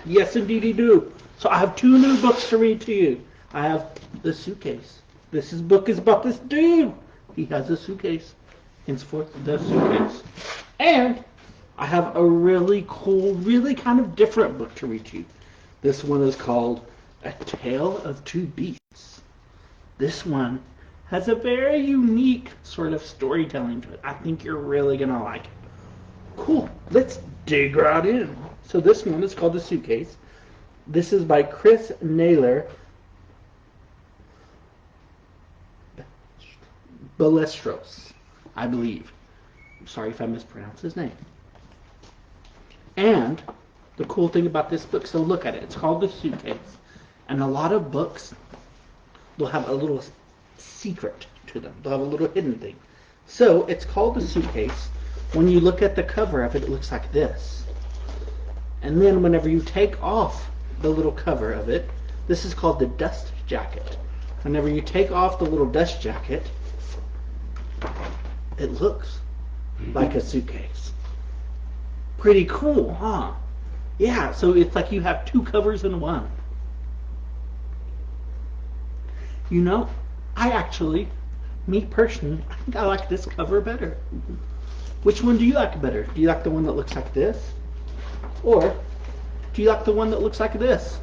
Yes, indeed you do. So I have two new books to read to you. I have The Suitcase. Book is about this dude. He has a suitcase. Henceforth, The Suitcase. And I have a really cool, really kind of different book to read to you. This one is called A Tale of Two Beasts. This one has a very unique sort of storytelling to it. I think you're really going to like it. Cool. Let's dig right in. So this one is called The Suitcase. This is by Chris Naylor Ballesteros, I believe. I'm sorry if I mispronounced his name. And the cool thing about this book, so look at it. It's called The Suitcase. And a lot of books, they'll have a little secret to them. They'll have a little hidden thing. So it's called The Suitcase. When you look at the cover of it, it looks like this. And then whenever you take off the little cover of it, this is called the dust jacket. Whenever you take off the little dust jacket, it looks like a suitcase. Pretty cool, huh? Yeah, so it's like you have two covers in one. You know, me personally, I think I like this cover better. Which one do you like better? Do you like the one that looks like this? Or do you like the one that looks like this?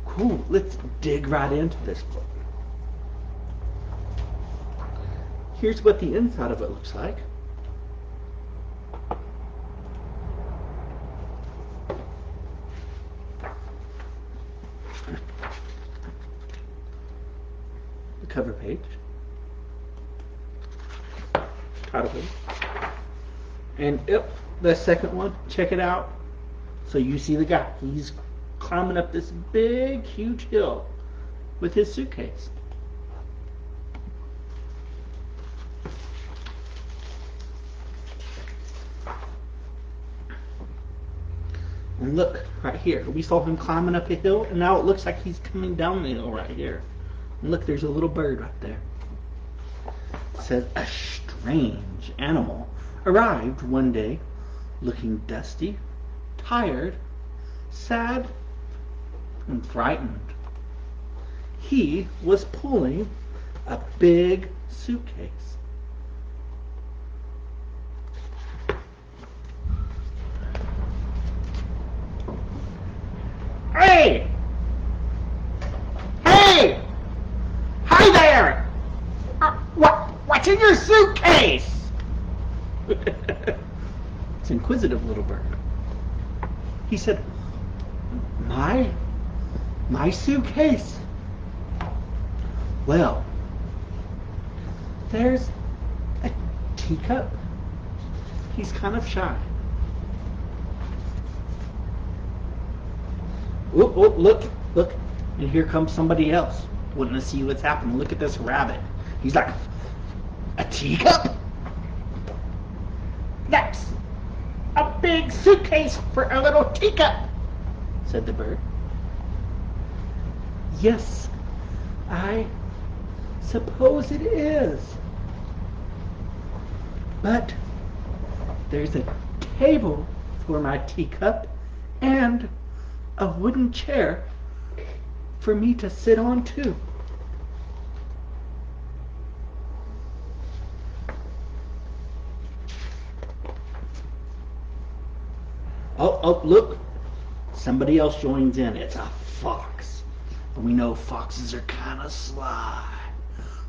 Cool, let's dig right into this book. Here's what the inside of it looks like. The cover page. Title page. And yep, the second one, check it out. So you see the guy. He's climbing up this big, huge hill with his suitcase. And look, right here. We saw him climbing up a hill, and now it looks like he's coming down the hill right here. And look, there's a little bird right there. It says, a strange animal arrived one day looking dusty, tired, sad, and frightened. He was pulling a big suitcase. Hey! Hey! Hi there! What's in your suitcase? It's an inquisitive little bird. He said, My suitcase? Well, there's a teacup. He's kind of shy. Oh, look. And here comes somebody else wanting to see what's happening. Look at this rabbit. He's like, a teacup? That's a big suitcase for a little teacup, said the bird. Yes, I suppose it is. But there's a table for my teacup and a wooden chair for me to sit on too. Oh, look. Somebody else joins in. It's a fox. And we know foxes are kind of sly.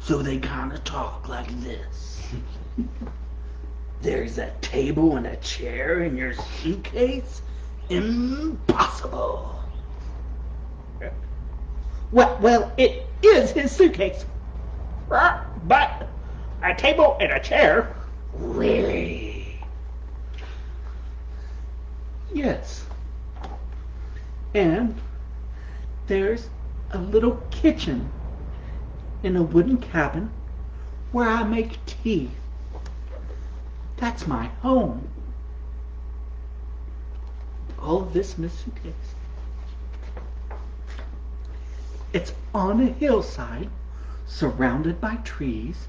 So they kind of talk like this. There's a table and a chair in your suitcase? Impossible. Well, it is his suitcase. But a table and a chair? Really? Yes. And there's a little kitchen in a wooden cabin where I make tea. That's my home. All of this in a suitcase. It's on a hillside, surrounded by trees,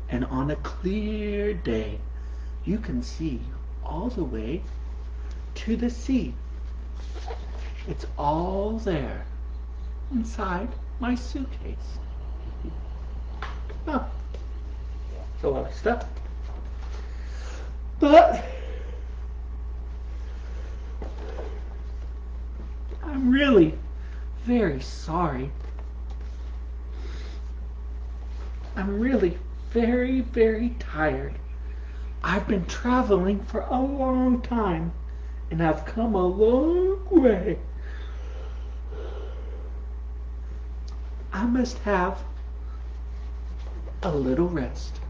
and on a clear day, you can see all the way to the sea. It's all there inside my suitcase. Oh, it's a lot of stuff. But I'm really very sorry. I'm really very, very tired. I've been traveling for a long time, and I've come a long way. I must have a little rest.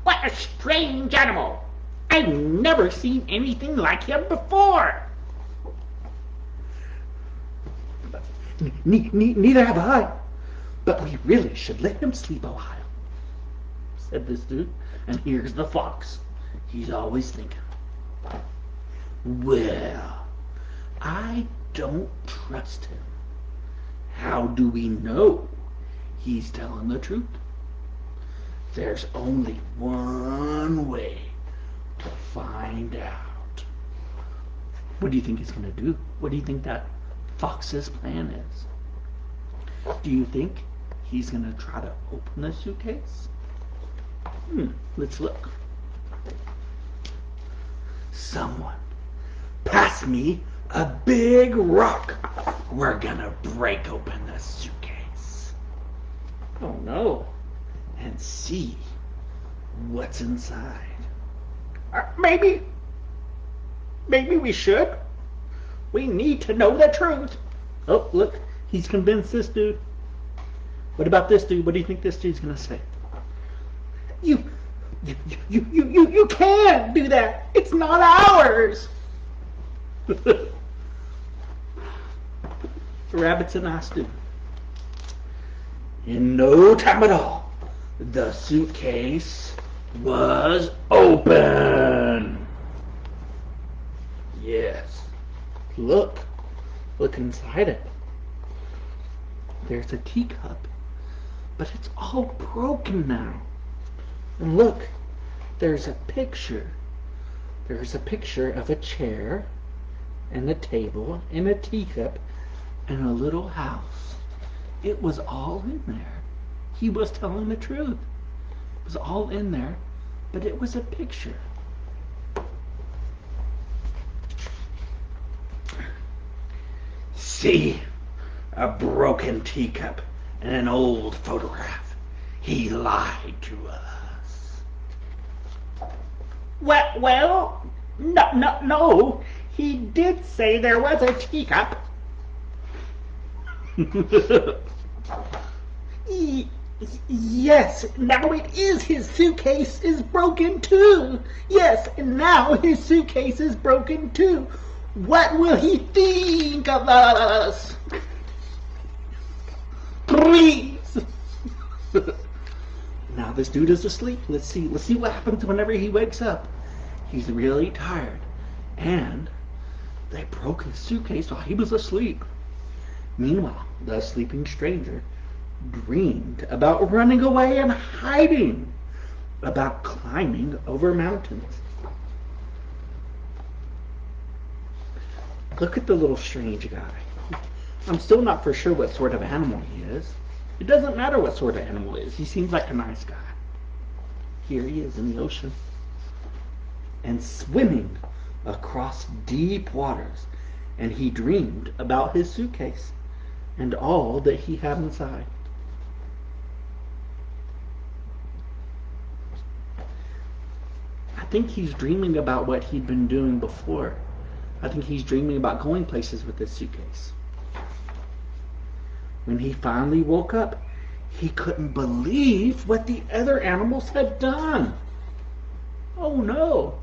What a strange animal! I've never seen anything like him before. Neither have I. But we really should let him sleep a while, said this dude. And here's the fox. He's always thinking, well, I don't trust him. How do we know he's telling the truth? There's only one way to find out. What do you think he's going to do? What do you think that fox's plan is? Do you think he's going to try to open the suitcase? Let's look. Someone, pass me a big rock. We're going to break open the suitcase. Oh no. And see what's inside. Maybe we should. We need to know the truth. Oh, look. He's convinced this dude. What about this dude? What do you think this dude's going to say? You can't do that. It's not ours. The rabbit's an ass dude. In no time at all, the suitcase was open. Yes. Look inside it. There's a teacup, but it's all broken now. And look, there's a picture. There's a picture of a chair and a table and a teacup and a little house. It was all in there. He was telling the truth. It was all in there, but it was a picture. See, a broken teacup and an old photograph. He lied to us. Well, no. He did say there was a teacup. Yes, now it is. His suitcase is broken too. Yes, and now his suitcase is broken too. What will he think of us? Please. Now this dude is asleep. Let's see what happens whenever he wakes up. He's really tired. And they broke his suitcase while he was asleep. Meanwhile, the sleeping stranger dreamed about running away and hiding, about climbing over mountains. Look at the little strange guy. I'm still not for sure what sort of animal he is. It doesn't matter what sort of animal he is. He seems like a nice guy. Here he is in the ocean and swimming across deep waters. And he dreamed about his suitcase and all that he had inside. I think he's dreaming about what he'd been doing before. I think he's dreaming about going places with this suitcase. When he finally woke up, he couldn't believe what the other animals had done. Oh no.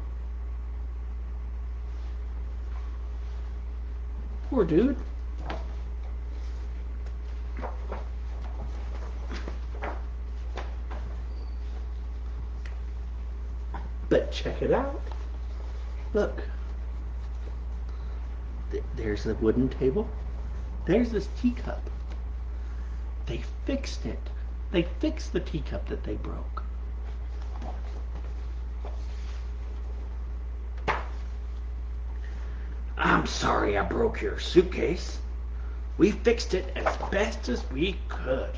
Poor dude. But check it out. Look. There's the wooden table. There's this teacup. They fixed it. They fixed the teacup that they broke. I'm sorry I broke your suitcase. We fixed it as best as we could.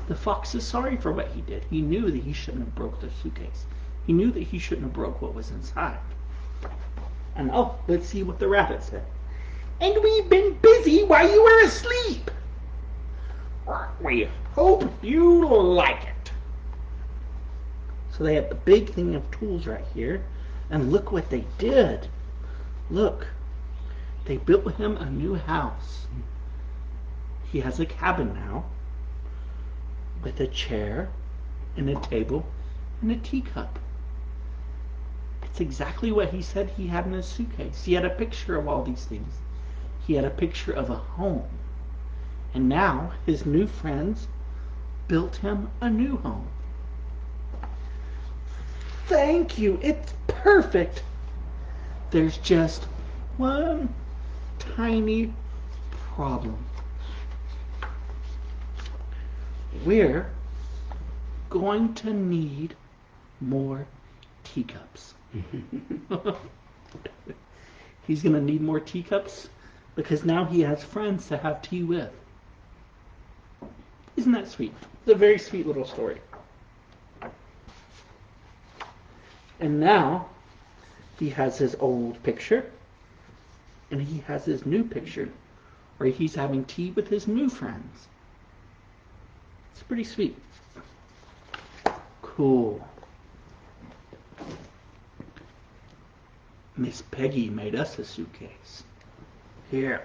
The fox is sorry for what he did. He knew that he shouldn't have broke the suitcase. He knew that he shouldn't have broke what was inside. And let's see what the rabbit said. And we've been busy while you were asleep. We hope you like it. So they had the big thing of tools right here. And look what they did. Look. They built him a new house. He has a cabin now with a chair and a table and a teacup. It's exactly what he said he had in his suitcase. He had a picture of all these things. He had a picture of a home. And now his new friends built him a new home. Thank you. It's perfect. There's just one tiny problem. We're going to need more teacups. He's going to need more teacups because now he has friends to have tea with. Isn't that sweet? It's a very sweet little story. And now he has his old picture and he has his new picture where he's having tea with his new friends. It's pretty sweet. Cool. Miss Peggy made us a suitcase. Here.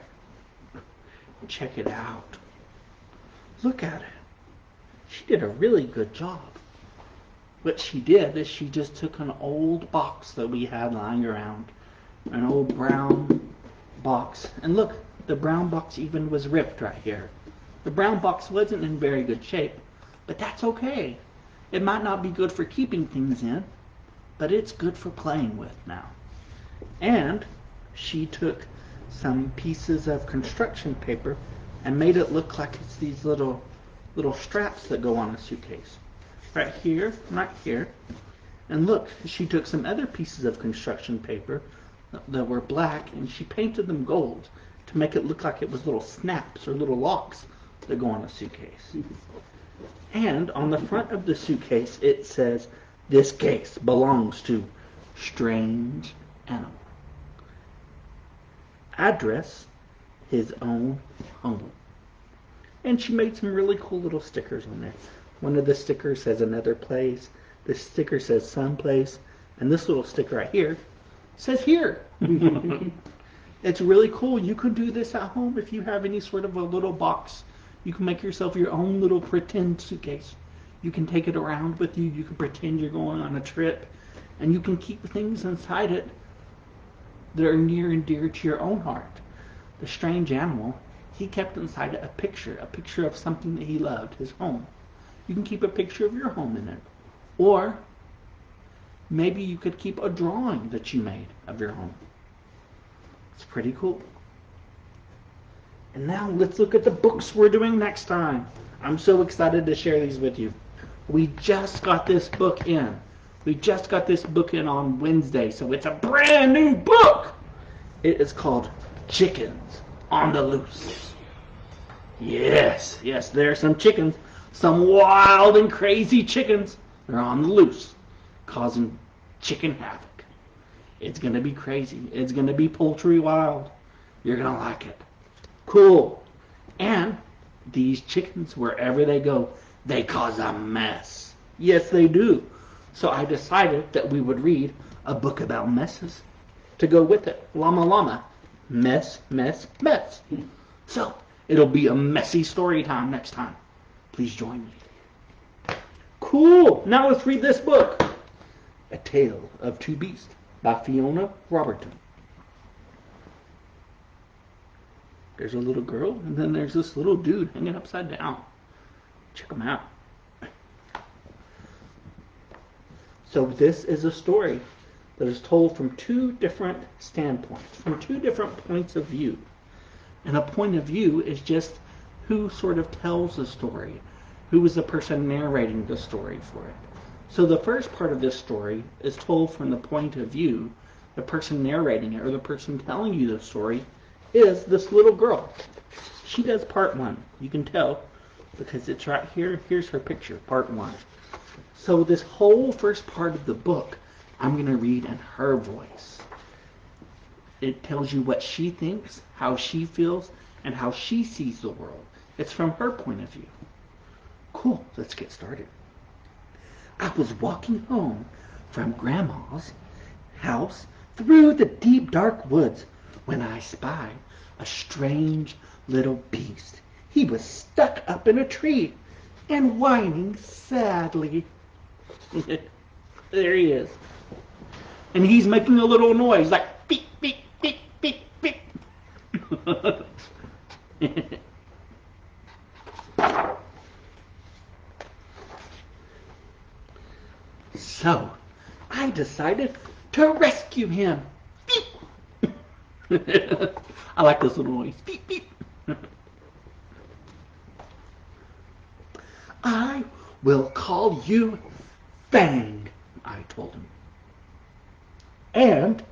Check it out. Look at it. She did a really good job. What she did is she just took an old box that we had lying around. An old brown box. And look, the brown box even was ripped right here. The brown box wasn't in very good shape, but that's okay. It might not be good for keeping things in, but it's good for playing with now. And she took some pieces of construction paper and made it look like it's these little straps that go on a suitcase. Right here, right here. And look, she took some other pieces of construction paper that were black and she painted them gold to make it look like it was little snaps or little locks that go on a suitcase. And on the front of the suitcase it says, "This case belongs to Strange Animal. Address, his own home." And she made some really cool little stickers on there. One of the stickers says another place. This sticker says someplace. And this little sticker right here says here. It's really cool. You could do this at home if you have any sort of a little box. You can make yourself your own little pretend suitcase. You can take it around with you. You can pretend you're going on a trip. And you can keep things inside it that are near and dear to your own heart. The strange animal, he kept inside it a picture of something that he loved, his home. You can keep a picture of your home in it. Or maybe you could keep a drawing that you made of your home. It's pretty cool. And now let's look at the books we're doing next time. I'm so excited to share these with you. We just got this book in. We just got this book in on Wednesday, so it's a brand new book. It is called Chickens on the Loose. Yes, there are some chickens, some wild and crazy chickens. They're on the loose, causing chicken havoc. It's going to be crazy. It's going to be poultry wild. You're going to like it. Cool. And these chickens, wherever they go, they cause a mess. Yes, they do. So I decided that we would read a book about messes to go with it. Llama Llama. Mess, mess, mess. So it'll be a messy story time next time. Please join me. Cool. Now let's read this book. A Tale of Two Beasts by Fiona Robertson. There's a little girl, and then there's this little dude hanging upside down. Check him out. So this is a story that is told from two different standpoints, from two different points of view. And a point of view is just who sort of tells the story, who is the person narrating the story for it. So the first part of this story is told from the point of view the person narrating it or the person telling you the story is this little girl. She does part one. You can tell because it's right here. Here's her picture, part one. So this whole first part of the book, I'm going to read in her voice. It tells you what she thinks, how she feels, and how she sees the world. It's from her point of view. Cool, let's get started. I was walking home from Grandma's house through the deep dark woods when I spied a strange little beast. He was stuck up in a tree and whining sadly. There he is. And he's making a little noise like beep, beep, beep, beep, beep. So, I decided to rescue him. Beep. I like this little noise. Beep, beep. I will call you Fang, I told him. And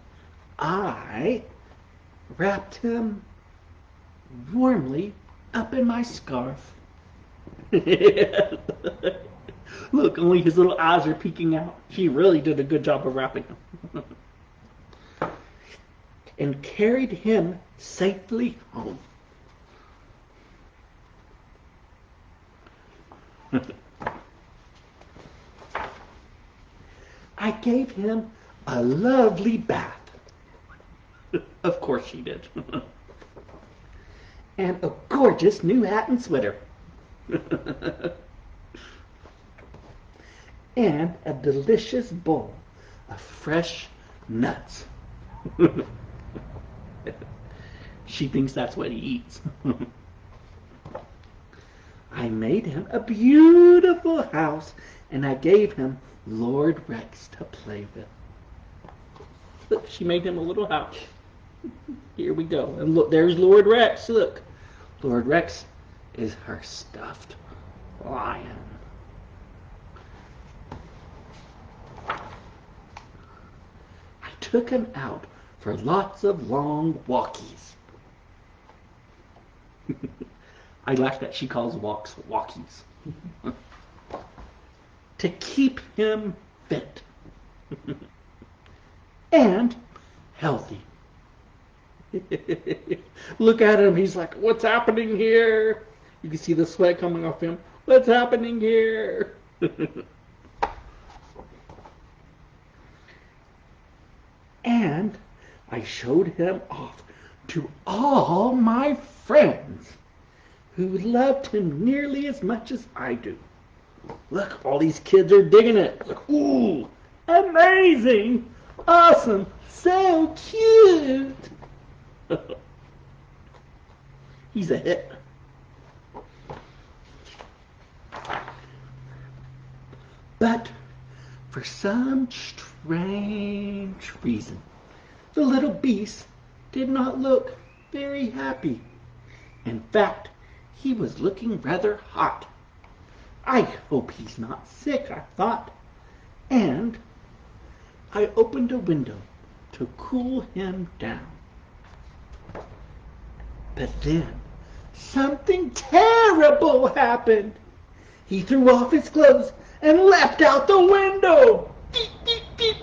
I wrapped him warmly up in my scarf. Look, only his little eyes are peeking out. She really did a good job of wrapping him. And carried him safely home. I gave him a lovely bath. Of course she did. And a gorgeous new hat and sweater. And a delicious bowl of fresh nuts. She thinks that's what he eats. I made him a beautiful house, and I gave him Lord Rex to play with. Look, she made him a little house. Here we go. And look, there's Lord Rex. Look. Lord Rex is her stuffed lion. I took him out for lots of long walkies. I like that she calls walks walkies. To keep him fit and healthy. Look at him. He's like, what's happening here? You can see the sweat coming off him. What's happening here? And I showed him off to all my friends who loved him nearly as much as I do. Look, all these kids are digging it. Like, ooh, amazing, awesome, so cute. He's a hit. But for some strange reason, the little beast did not look very happy. In fact, he was looking rather hot. I hope he's not sick, I thought. And I opened a window to cool him down. But then something terrible happened. He threw off his clothes and leapt out the window. Beep, beep, beep,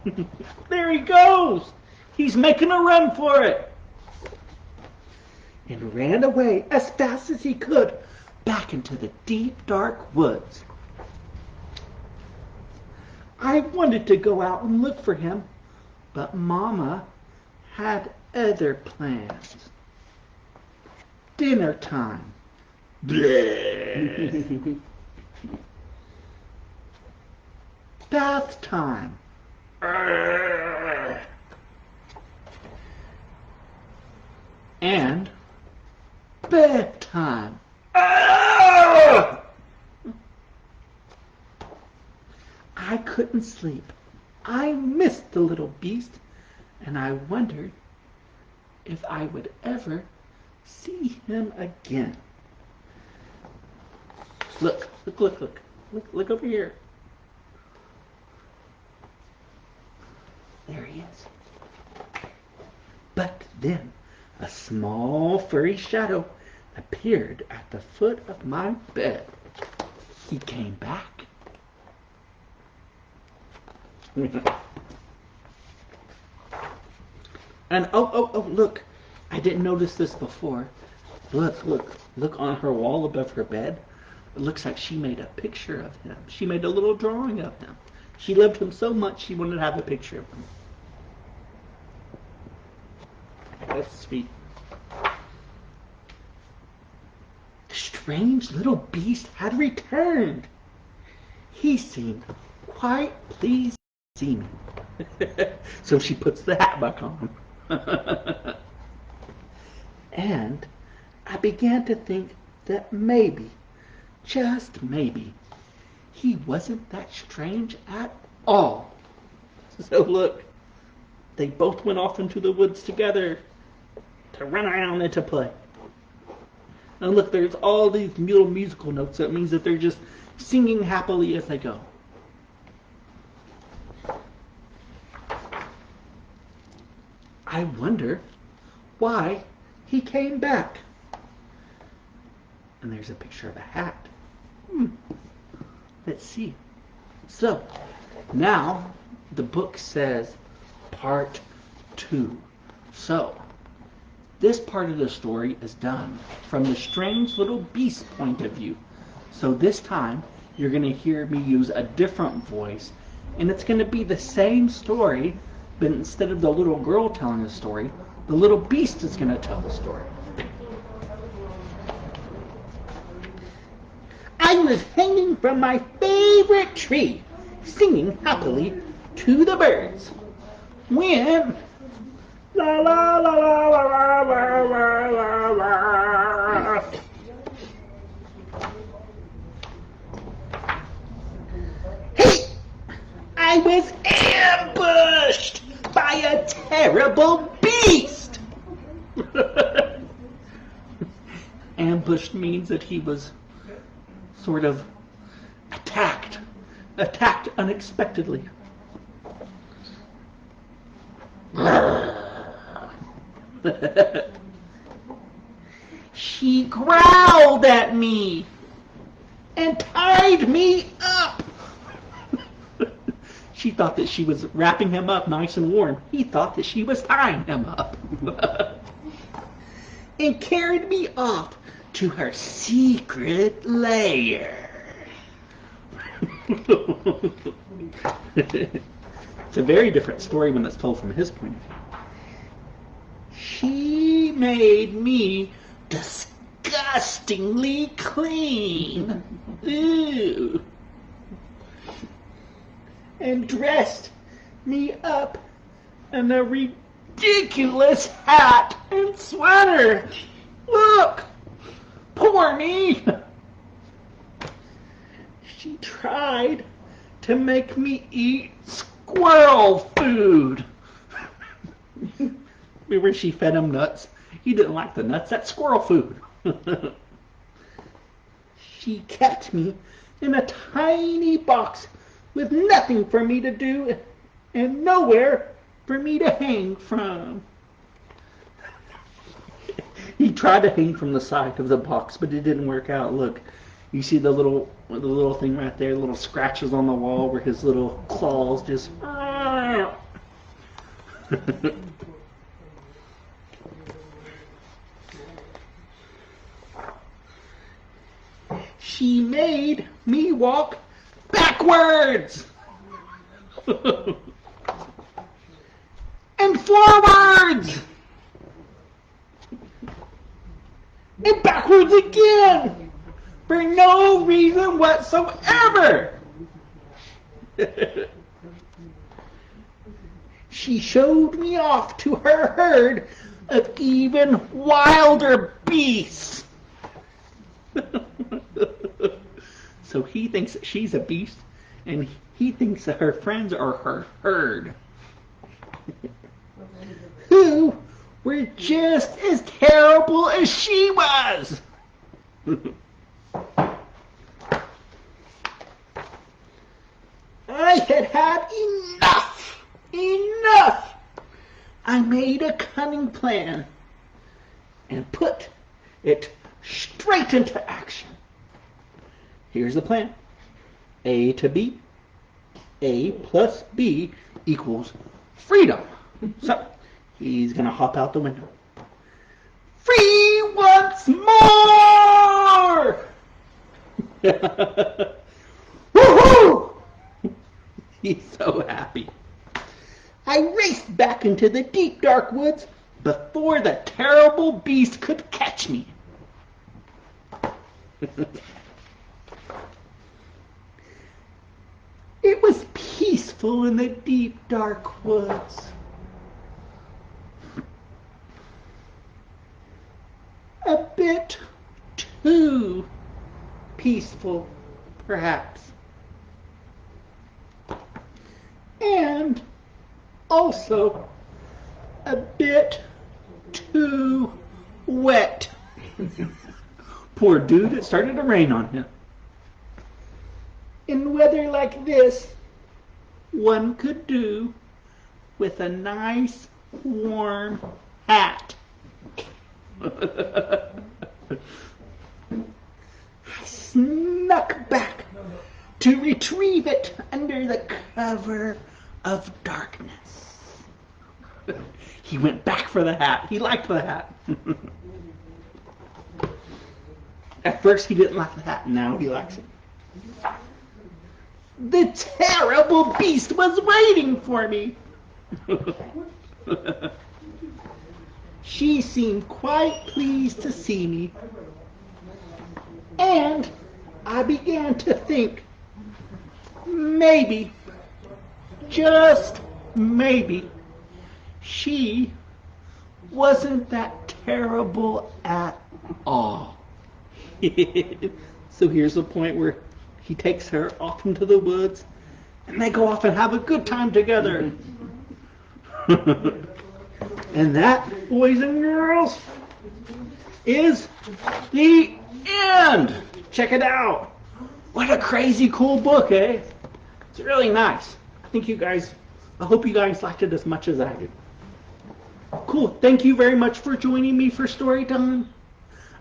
beep. There he goes. He's making a run for it. And ran away as fast as he could back into the deep, dark woods. I wanted to go out and look for him, but Mama had other plans. Dinner time. Bleh. Bath time. And bedtime. I couldn't sleep. I missed the little beast, and I wondered if I would ever see him again. Look, look, look, look. Look over here. There he is. But then a small furry shadow appeared at the foot of my bed. He came back. And oh, look. I didn't notice this before. Look on her wall above her bed. It looks like she made a picture of him. She made a little drawing of him. She loved him so much she wanted to have a picture of him. That's sweet. The strange little beast had returned. He seemed quite pleased to see me. So she puts the hat back on. And I began to think that maybe, just maybe, he wasn't that strange at all. So look, they both went off into the woods together to run around and to play. And look, there's all these little musical notes. That means that they're just singing happily as they go. I wonder why he came back. And there's a picture of a hat. Let's see. So, now the book says part 2. So, this part of the story is done from the strange little beast point of view. So this time, you're going to hear me use a different voice, and it's going to be the same story, but instead of the little girl telling the story, the little beast is going to tell the story. I was hanging from my favorite tree, singing happily to the birds, when la la la la la la la la la. Hey! I was ambushed by a terrible beast! Ambushed means that he was sort of attacked unexpectedly. She growled at me and tied me up. She thought that she was wrapping him up nice and warm. He thought that she was tying him up. And carried me off to her secret lair. It's a very different story when it's told from his point of view. She made me disgustingly clean. Ew. And dressed me up in a ridiculous hat and sweater. Look! Poor me! She tried to make me eat squirrel food. Remember, she fed him nuts. He didn't like the nuts. That's squirrel food. She kept me in a tiny box with nothing for me to do and nowhere for me to hang from. He tried to hang from the side of the box, but it didn't work out. Look, you see the little thing right there, little scratches on the wall where his little claws just... She made me walk backwards and forwards and backwards again for no reason whatsoever. She showed me off to her herd of even wilder beasts. So he thinks that she's a beast, and he thinks that her friends are her herd, who were just as terrible as she was. I had had enough I made a cunning plan and put it straight into action. Here's the plan. A to B. A plus B equals freedom. So he's going to hop out the window. Free once more! Woohoo! He's so happy. I raced back into the deep dark woods before the terrible beast could catch me. It was peaceful in the deep dark woods. A bit too peaceful, perhaps. And also a bit too wet. Poor dude, it started to rain on him. In weather like this, one could do with a nice warm hat. I snuck back to retrieve it under the cover of darkness. He went back for the hat. He liked the hat. At first he didn't like the hat, now he likes it. The terrible beast was waiting for me. She seemed quite pleased to see me. And I began to think, maybe, just maybe, she wasn't that terrible at all. So here's the point where he takes her off into the woods, and they go off and have a good time together. And that, boys and girls, is the end. Check it out. What a crazy cool book, eh? It's really nice. I hope you guys liked it as much as I did. Cool. Thank you very much for joining me for story time.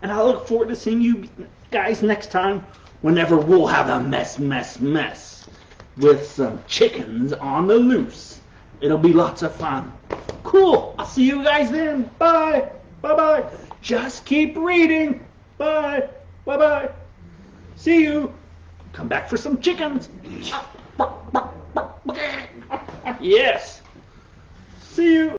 And I look forward to seeing you guys next time whenever we'll have a mess with some chickens on the loose. It'll be lots of fun. Cool. I'll see you guys then. Bye. Bye-bye. Just keep reading. Bye. Bye-bye. See you. Come back for some chickens. Yes. See you.